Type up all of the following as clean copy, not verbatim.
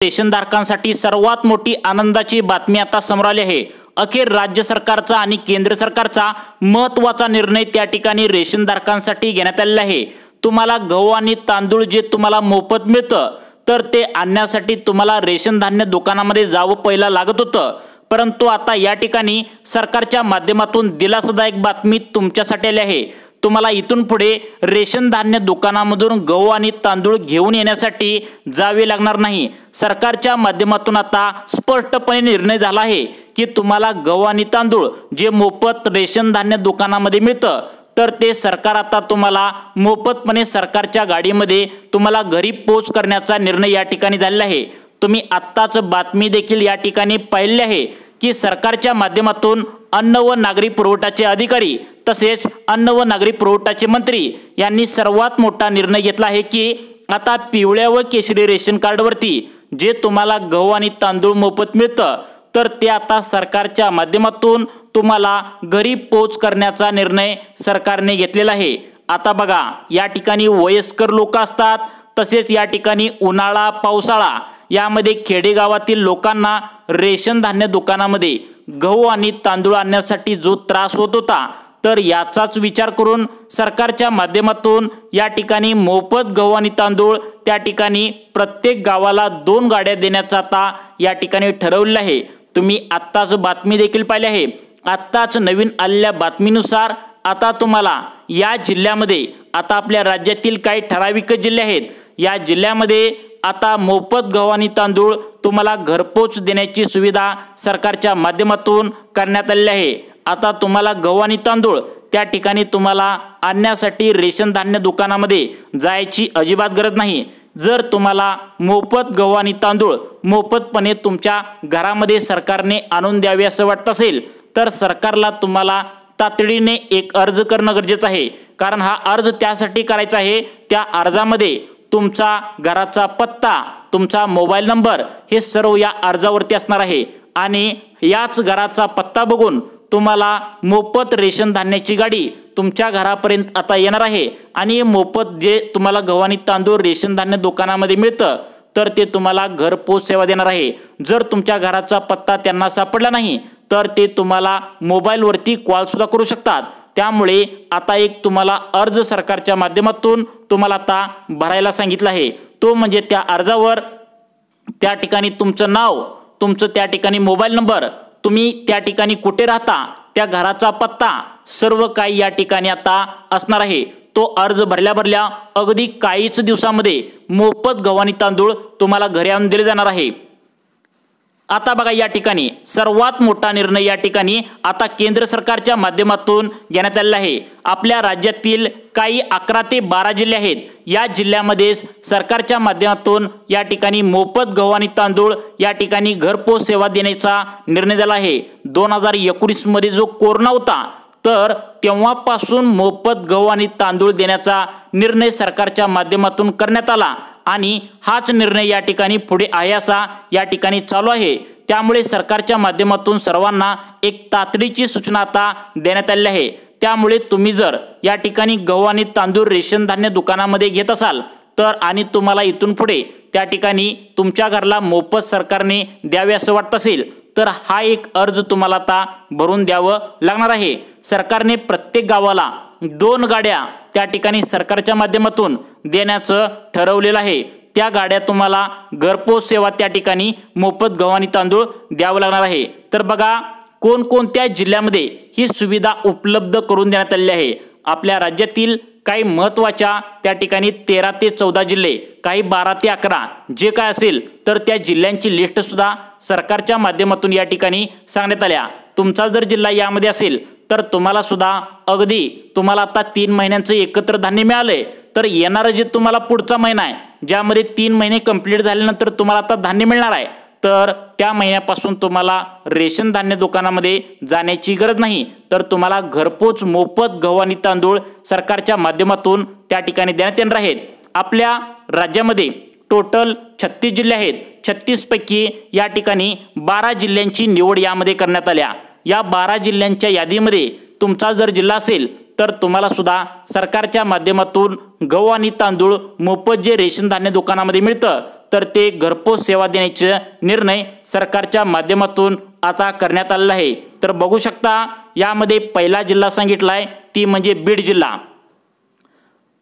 रेशनधारकांसाठी सर्वात मोठी आनंदाची बातमी आता समोर आली आहे। अखेर राज्य सरकारचा आणि केंद्र सरकारचा महत्त्वाचा निर्णय त्या ठिकाणी रेशनधारकांसाठी घेण्यात आलेला आहे। तुम्हाला गहू आणि तांदूळ जे तुम्हाला मोफत मिळतं तर ते आणण्यासाठी तुम्हाला रेशन धान्य दुकानामध्ये जावं पहिला लागत होतं, परंतु आता या ठिकाणी सरकारच्या माध्यमातून दिलासादायक बातमी तुमच्यासाठी आली आहे। तुम्हाला इथून पुढे रेशन धान्य दुकानामधून गहू आणि तांदूळ घेऊन येण्यासाठी जावे लागणार नाही। सरकारच्या माध्यमातून आता स्पष्टपणे निर्णय झाला आहे की तुम्हाला गहू आणि तांदूळ जे मोफत रेशन धान्य दुकानामध्ये मिळतं तर ते सरकार आता तुम्हाला मोफतपणे सरकारच्या गाडीमध्ये तुम्हाला घरी पोच करण्याचा निर्णय या ठिकाणी झालेला आहे। तुम्ही आत्ताच बातमी देखील या ठिकाणी पाहिली आहे की सरकारच्या माध्यमातून अन्न व नागरी पुरवठाचे अधिकारी तसेच अन्न व नागरी पुरवठाचे मंत्री यांनी सर्वात मोठा निर्णय घेतला आहे की आता पिवळ्या व केशरी रेशन कार्डवरती जे तुम्हाला गहू आणि तांदूळ मोफत मिळतं तर ते आता सरकारच्या माध्यमातून तुम्हाला घरी पोच करण्याचा निर्णय सरकारने घेतलेला आहे। आता बघा, या ठिकाणी वयस्कर लोक असतात, तसेच या ठिकाणी उन्हाळा पावसाळा यामध्ये खेडेगावातील लोकांना रेशन धान्य दुकानामध्ये गहू आणि तांदूळ आणण्यासाठी जो त्रास होत होता तर याचाच विचार करून सरकारच्या माध्यमातून या ठिकाणी मोफत गहू आणि तांदूळ त्या ठिकाणी प्रत्येक गावाला 2 गाड्या देण्याचा आता या ठिकाणी ठरवलेलं आहे। तुम्ही आत्ताच बातमी देखील पाहिली आहे। आत्ताच नवीन आलेल्या बातमीनुसार आता तुम्हाला या जिल्ह्यामध्ये आता आपल्या राज्यातील काही ठराविक जिल्हे आहेत, या जिल्ह्यामध्ये आता मोफत गहू आणि तांदूळ तुम्हाला घरपोच देण्याची सुविधा सरकारच्या माध्यमातून करण्यात आलेली आहे। आता तुम्हाला गहू आणि तांदूळ त्या ठिकाणी तुम्हाला आणण्यासाठी रेशन धान्य दुकानामध्ये जायची अजिबात गरज नाही। जर तुम्हाला मोफत गहू आणि तांदूळ मोफतपणे तुमच्या घरामध्ये सरकारने आणून द्यावे असं वाटत असेल तर सरकारला तुम्हाला तातडीने एक अर्ज करणं गरजेचं आहे। कारण हा अर्ज त्यासाठी करायचा आहे, त्या अर्जामध्ये तुमचा घराचा पत्ता, तुमचा मोबाईल नंबर हे सर्व या अर्जावरती असणार आहे आणि याच घराचा पत्ता बघून तुम्हाला मोफत रेशन धान्याची गाडी तुमच्या घरापर्यंत आता येणार आहे आणि मोफत जे तुम्हाला गहू आणि तांदूळ रेशन धान्य दुकानामध्ये मिळतं तर ते तुम्हाला घरपोच सेवा देणार आहे। जर तुमच्या घराचा पत्ता त्यांना सापडला नाही तर ते तुम्हाला मोबाईलवरती कॉल सुद्धा करू शकतात। त्यामुळे आता एक तुम्हाला अर्ज सरकारच्या माध्यमातून तुम्हाला आता भरायला सांगितलं आहे, तो म्हणजे त्या अर्जावर त्या ठिकाणी तुमचं नाव, तुमचं त्या ठिकाणी मोबाईल नंबर, तुम्ही त्या ठिकाणी कुठे राहता, त्या घराचा पत्ता सर्व काही या ठिकाणी आता असणार आहे। तो अर्ज भरल्या अगदी काहीच दिवसामध्ये मोफत गहू आणि तांदूळ तुम्हाला घरी आणून दिले जाणार आहे। आता बघा, या ठिकाणी सर्वात मोठा निर्णय या ठिकाणी आता केंद्र सरकारच्या माध्यमातून घेण्यात आलेला आहे। आपल्या राज्यातील काही 11 ते 12 जिल्हे आहेत, या जिल्ह्यामध्ये सरकारच्या माध्यमातून या ठिकाणी मोफत गहू आणि तांदूळ या ठिकाणी घरपोच सेवा देण्याचा निर्णय झाला आहे। 2019 मध्ये जो कोरोना होता तर तेव्हापासून मोफत गहू आणि तांदूळ देण्याचा निर्णय सरकारच्या माध्यमातून करण्यात आला आणि हाच निर्णय या ठिकाणी पुढे आहे असा या ठिकाणी चालू आहे। त्यामुळे सरकारच्या माध्यमातून सर्वांना एक तातडीची सूचना आता देण्यात आली आहे। त्यामुळे तुम्ही जर या ठिकाणी गहू आणि तांदूळ रेशन धान्य दुकानामध्ये घेत असाल तर आणि तुम्हाला इथून पुढे त्या ठिकाणी तुमच्या घराला मोफत सरकारने द्यावे असं वाटत असेल तर हा एक अर्ज तुम्हाला आता भरून द्यावं लागणार आहे। सरकारने प्रत्येक गावाला 2 गाड्या त्या ठिकाणी सरकारच्या माध्यमातून देण्याचं ठरवलेलं आहे। त्या गाड्या तुम्हाला घरपोच सेवा त्या ठिकाणी मोफत गहू आणि तांदूळ द्यावं लागणार आहे। तर बघा, कोणकोणत्या जिल्ह्यामध्ये ही सुविधा उपलब्ध करून देण्यात आलेली आहे। आपल्या राज्यातील काही महत्त्वाच्या त्या ठिकाणी 13 ते 14 जिल्हे, काही 12 ते 11 जे काय असेल तर त्या जिल्ह्यांची लिस्ट सुद्धा सरकारच्या माध्यमातून या ठिकाणी सांगण्यात आल्या। तुमचा जर जिल्हा यामध्ये असेल तर तुम्हाला सुद्धा अगदी तुम्हाला आता 3 महिन्यांचं एकत्र धान्य मिळालंय तर येणारं जे तुम्हाला पुढचा महिना आहे ज्यामध्ये 3 महिने कंप्लीट झाल्यानंतर तुम्हाला आता धान्य मिळणार आहे तर त्या महिन्यापासून तुम्हाला रेशन धान्य दुकानामध्ये जाण्याची गरज नाही, तर तुम्हाला घरपोच मोफत गहू आणि तांदूळ सरकारच्या माध्यमातून त्या ठिकाणी देण्यात येणार आहेत। आपल्या राज्यामध्ये टोटल 36 जिल्हे आहेत। 36 पैकी या ठिकाणी 12 जिल्ह्यांची निवड यामध्ये करण्यात आल्या। या 12 जिल्ह्यांच्या यादीमध्ये तुमचा जर जिल्हा असेल तर तुम्हाला सुद्धा सरकारच्या माध्यमातून गहू आणि तांदूळ मोफत जे रेशन धान्य दुकानामध्ये मिळतं तर ते घरपोच सेवा देण्याचे निर्णय सरकारच्या माध्यमातून आता करण्यात आलेला आहे। तर बघू शकता यामध्ये पहिला जिल्हा सांगितलाय ती म्हणजे बीड जिल्हा।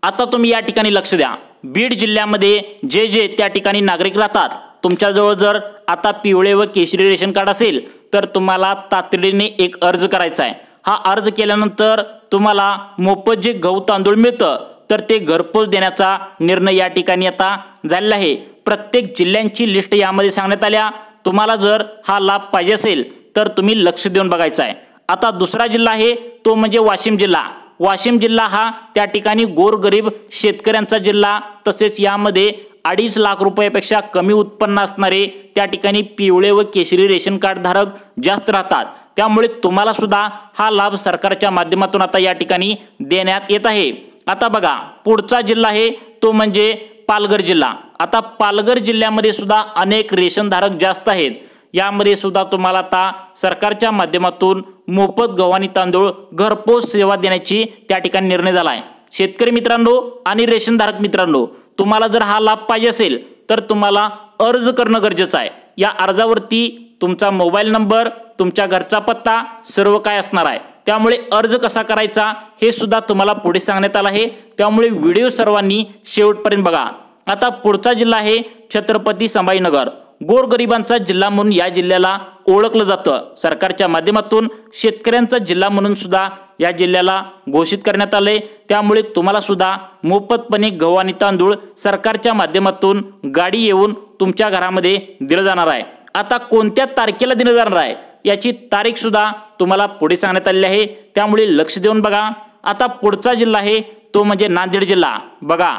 आता तुम्ही या ठिकाणी लक्ष द्या, बीड जिल्ह्यामध्ये जे त्या ठिकाणी नागरिक राहतात, तुमच्याजवळ जर आता पिवळे व केशरी रेशन कार्ड असेल तर तुम्हाला तातडीने एक अर्ज करायचा आहे। हा अर्ज केल्यानंतर तुम्हाला मोफत जे गहू तांदूळ मिळतं तर ते घरपोच देण्याचा निर्णय या ठिकाणी आता झालेला आहे। प्रत्येक जिल्ह्यांची लिस्ट यामध्ये सांगण्यात आल्या। तुम्हाला जर हा लाभ पाहिजे असेल तर तुम्ही लक्ष देऊन बघायचं आहे। आता दुसरा जिल्हा आहे तो म्हणजे वाशिम जिल्हा। वाशिम जिल्हा हा त्या ठिकाणी गोरगरीब शेतकऱ्यांचा जिल्हा, तसेच यामध्ये 2.5 लाख रुपयापेक्षा कमी उत्पन्न असणारे त्या ठिकाणी पिवळे व केशरी रेशन कार्ड धारक जास्त राहतात। त्यामुळे तुम्हाला सुद्धा हा लाभ सरकारच्या माध्यमातून आता या ठिकाणी देण्यात येत आहे। आता बघा पुढचा जिल्हा आहे तो म्हणजे पालघर जिल्हा। आता पालघर जिल्ह्यामध्ये सुद्धा अनेक रेशन धारक जास्त आहेत। यामध्ये सुद्धा तुम्हाला आता सरकारच्या माध्यमातून मोफत गहू आणि तांदूळ घरपोच सेवा देण्याची त्या ठिकाणी निर्णय झाला आहे। शेतकरी मित्रांनो आणि रेशन धारक मित्रांनो, तुम्हाला जर हा लाभ पाहिजे असेल तर तुम्हाला अर्ज करणं गरजेचं आहे। या अर्जावरती तुमचा मोबाईल नंबर, तुमच्या घरचा पत्ता सर्व काय असणार आहे। त्यामुळे अर्ज कसा करायचा हे सुद्धा तुम्हाला पुढे सांगण्यात आलं आहे। त्यामुळे व्हिडिओ सर्वांनी शेवटपर्यंत बघा। आता पुढचा जिल्हा आहे छत्रपती संभाजीनगर। गोरगरिबांचा जिल्हा म्हणून या जिल्ह्याला ओळखलं जातं। सरकारच्या माध्यमातून शेतकऱ्यांचा जिल्हा म्हणून सुद्धा या जिल्ह्याला घोषित करण्यात आले। त्यामुळे तुम्हाला सुद्धा मोफतपणे गहू आणि तांदूळ सरकारच्या माध्यमातून गाडी येऊन तुमच्या घरामध्ये दिलं जाणार आहे। आता कोणत्या तारखेला दिलं जाणार आहे याची तारीख सुद्धा तुम्हाला पुढे सांगण्यात आलेली आहे। त्यामुळे लक्ष देऊन बघा। आता पुढचा जिल्हा आहे तो म्हणजे नांदेड जिल्हा। बघा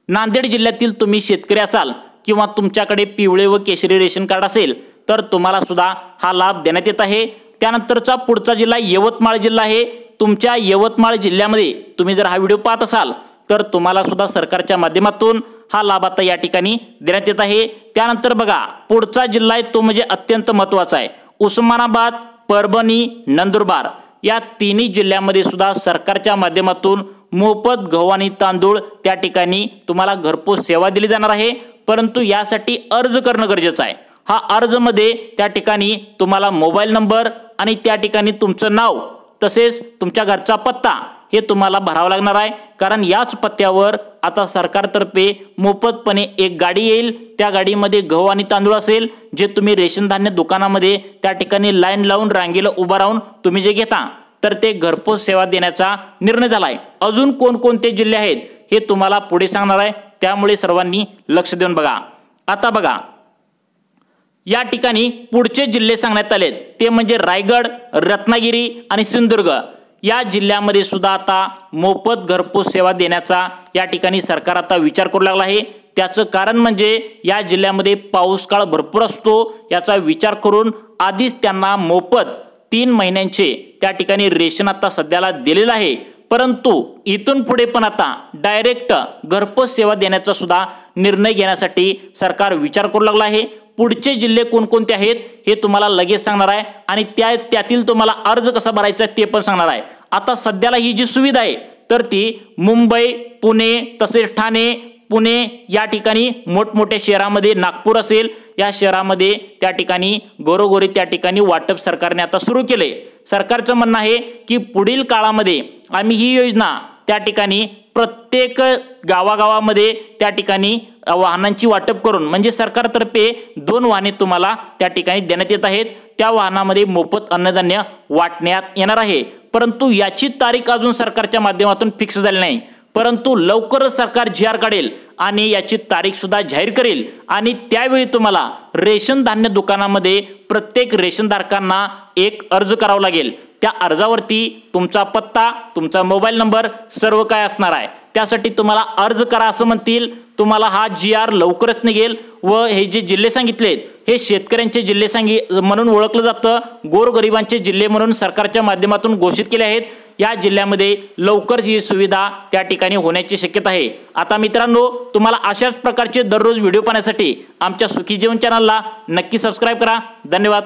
नांदेड जिल्ह्यातील तुम्ही शेतकरी असाल किंवा तुमच्याकडे पिवळे व केशरी रेशन कार्ड असेल तर तुम्हाला सुद्धा हा लाभ देण्यात येत आहे। त्यानंतरचा पुढचा जिल्हा यवतमाळ जिल्हा आहे। तुमच्या यवतमाळ जिल्ह्यामध्ये तुम्ही जर हा व्हिडिओ पाहत असाल तर तुम्हाला सुद्धा सरकारच्या माध्यमातून हा लाभ आता या ठिकाणी देण्यात येत आहे। त्यानंतर बघा पुढचा जिल्हा आहे तो म्हणजे अत्यंत महत्त्वाचा आहे, उस्मानाबाद, परभणी, नंदुरबार या तिन्ही जिल्ह्यामध्ये सुद्धा सरकारच्या माध्यमातून मोफत गहू आणि तांदूळ त्या ठिकाणी तुम्हाला घरपोच सेवा दिली जाणार आहे। परंतु यासाठी अर्ज करणं गरजेचं आहे। हा अर्ज मध्ये त्या ठिकाणी तुम्हाला मोबाईल नंबर आणि त्या ठिकाणी तुमचं नाव तसेच तुमच्या घरचा पत्ता हे तुम्हाला भरावं लागणार आहे। कारण याच पत्त्यावर आता सरकारतर्फे मोफतपणे एक गाडी येईल। त्या गाडीमध्ये गहू आणि तांदूळ असेल जे तुम्ही रेशन धान्य दुकानामध्ये त्या ठिकाणी लाईन लावून रांगेला उभा राहून तुम्ही जे घेता तर ते घरपोच सेवा देण्याचा निर्णय झाला आहे। अजून कोणकोणते जिल्हे आहेत हे तुम्हाला पुढे सांगणार आहे। त्यामुळे सर्वांनी लक्ष देऊन बघा। आता बघा या ठिकाणी पुढचे जिल्हे सांगण्यात आलेत ते म्हणजे रायगड, रत्नागिरी आणि सिंधुदुर्ग या जिल्ह्यामध्ये सुद्धा आता मोफत घरपोच सेवा देण्याचा या ठिकाणी सरकार आता विचार करू लागला आहे। त्याचं कारण म्हणजे या जिल्ह्यामध्ये पाऊस काळ भरपूर असतो। याचा विचार करून आधीच त्यांना मोफत 3 महिन्यांचे त्या ठिकाणी रेशन आता सध्याला दिलेलं आहे। परंतु इथून पुढे पण आता डायरेक्ट घरपोच सेवा देण्याचा सुद्धा निर्णय घेण्यासाठी सरकार विचार करू लागला आहे। पुढचे जिल्हे कोणकोणते आहेत हे तुम्हाला लगेच सांगणार आहे आणि त्यातील तुम्हाला अर्ज कसा भरायचा ते पण सांगणार आहे। आता सध्याला ही जी सुविधा आहे तर ती मुंबई, पुणे तसेच ठाणे, पुणे या ठिकाणी मोठमोठ्या शहरामध्ये, नागपूर असेल या शहरामध्ये त्या ठिकाणी घरोघरी त्या ठिकाणी वाटप सरकारने आता सुरू केले। सरकारचं म्हणणं आहे की पुढील काळामध्ये आम्ही ही योजना त्या ठिकाणी प्रत्येक गावागावामध्ये त्या ठिकाणी वाहनांची वाटप करून म्हणजे सरकारतर्फे 2 वाहने तुम्हाला त्या ठिकाणी देण्यात येत आहेत। त्या वाहनामध्ये मोफत अन्नधान्य वाटण्यात येणार आहे। परंतु याची तारीख अजून सरकारच्या माध्यमातून फिक्स झाली नाही। परंतु लवकरच सरकार जी.आर. काढेल आणि याची तारीख सुद्धा जाहीर करेल आणि त्यावेळी तुम्हाला रेशन धान्य दुकानामध्ये प्रत्येक रेशनधारकांना एक अर्ज करावा लागेल। त्या अर्जावरती तुमचा पत्ता, तुमचा मोबाईल नंबर सर्व काय असणार आहे। त्यासाठी तुम्हाला अर्ज करा असं म्हणतील। तुम्हाला हा जी.आर. लवकरच निघेल व हे जे जिल्हे सांगितलेत हे शेतकऱ्यांचे जिल्हे म्हणून ओळखलं जातं। गोरगरिबांचे जिल्हे म्हणून सरकारच्या माध्यमातून घोषित केले आहेत। या जिल्ह्यामध्ये लवकरच ही सुविधा त्या ठिकाणी होण्याची शक्यता आहे। आता मित्रांनो, तुम्हाला अशाच प्रकारचे दररोज व्हिडिओ पाहण्यासाठी आमच्या सुखी जीवन चॅनलला नक्की सबस्क्राइब करा। धन्यवाद।